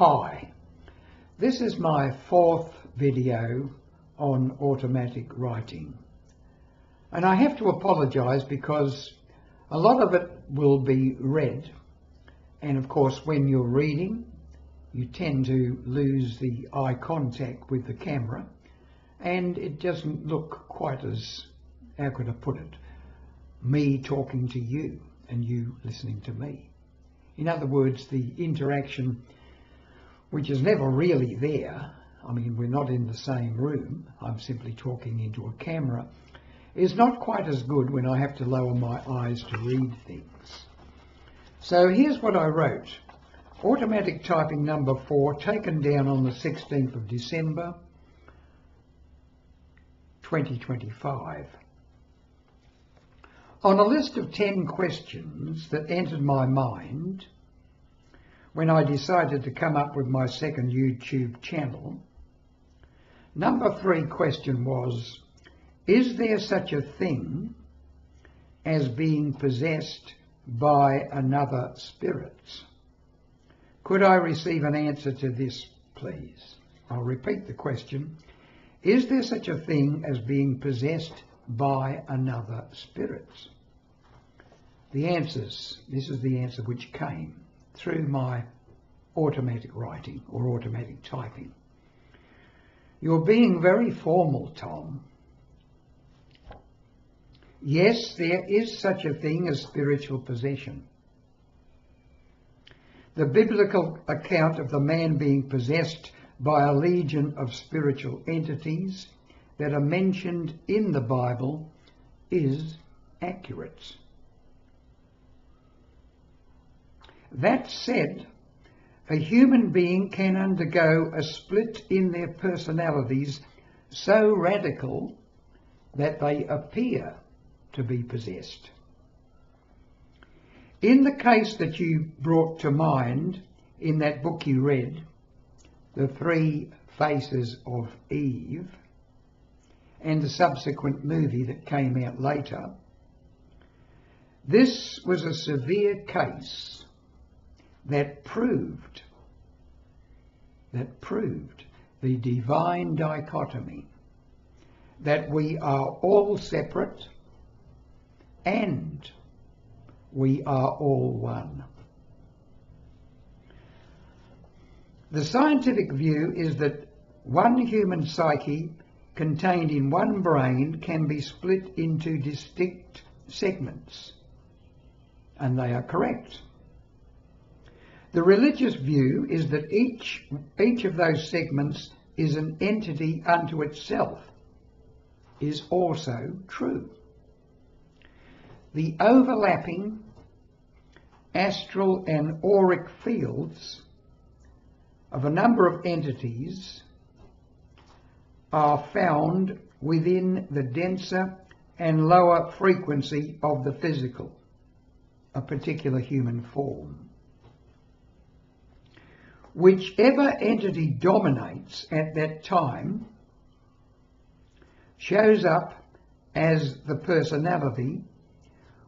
Hi, this is my fourth video on automatic writing, and I have to apologise because a lot of it will be read, and of course when you're reading you tend to lose the eye contact with the camera and it doesn't look quite as, how could I put it, me talking to you and you listening to me. In other words, the interaction, which is never really there, I mean we're not in the same room, I'm simply talking into a camera, is not quite as good when I have to lower my eyes to read things. So here's what I wrote. Automatic typing number 4, taken down on the 16th of December 2025. On a list of 10 questions that entered my mind when I decided to come up with my second YouTube channel, number 3 question was, is there such a thing as being possessed by another spirit? Could I receive an answer to this, please? I'll repeat the question. Is there such a thing as being possessed by another spirit? The answers, this is the answer which came through my automatic writing or automatic typing. You're being very formal, Tom. Yes, there is such a thing as spiritual possession. The biblical account of the man being possessed by a legion of spiritual entities that are mentioned in the Bible is accurate. That said, a human being can undergo a split in their personalities so radical that they appear to be possessed. In the case that you brought to mind in that book you read, The 3 Faces of Eve, and the subsequent movie that came out later, this was a severe case that proved the divine dichotomy, that we are all separate and we are all one. The scientific view is that one human psyche contained in one brain can be split into distinct segments, and they are correct. The religious view is that each of those segments is an entity unto itself, is also true. The overlapping astral and auric fields of a number of entities are found within the denser and lower frequency of the physical, a particular human form. Whichever entity dominates at that time shows up as the personality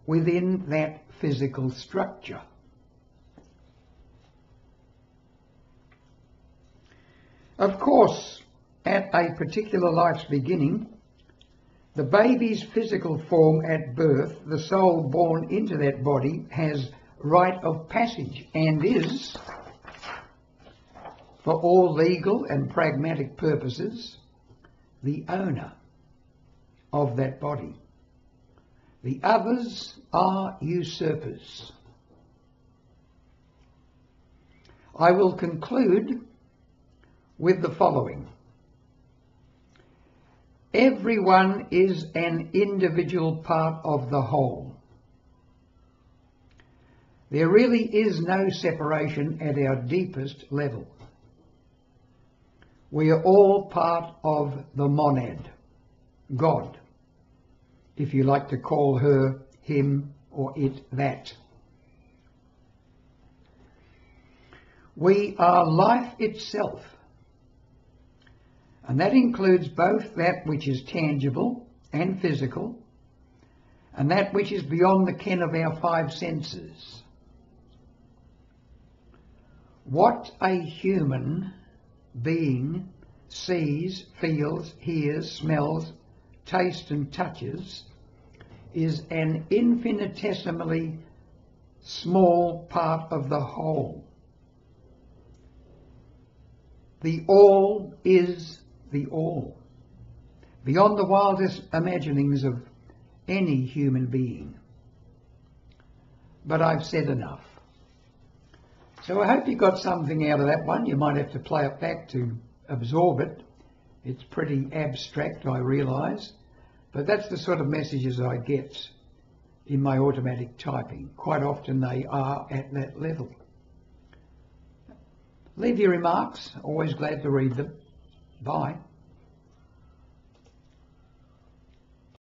within that physical structure. Of course, at a particular life's beginning, the baby's physical form at birth, the soul born into that body, has right of passage and is, for all legal and pragmatic purposes, the owner of that body. The others are usurpers. I will conclude with the following. Everyone is an individual part of the whole. There really is no separation at our deepest level. We are all part of the monad, God, if you like to call her, him, or it that. We are life itself, and that includes both that which is tangible and physical, and that which is beyond the ken of our 5 senses. What a human being sees, feels, hears, smells, tastes and touches is an infinitesimally small part of the whole. The all is the all, beyond the wildest imaginings of any human being. But I've said enough. So I hope you got something out of that one. You might have to play it back to absorb it. It's pretty abstract, I realise, but that's the sort of messages I get in my automatic typing. Quite often they are at that level. Leave your remarks, always glad to read them. Bye.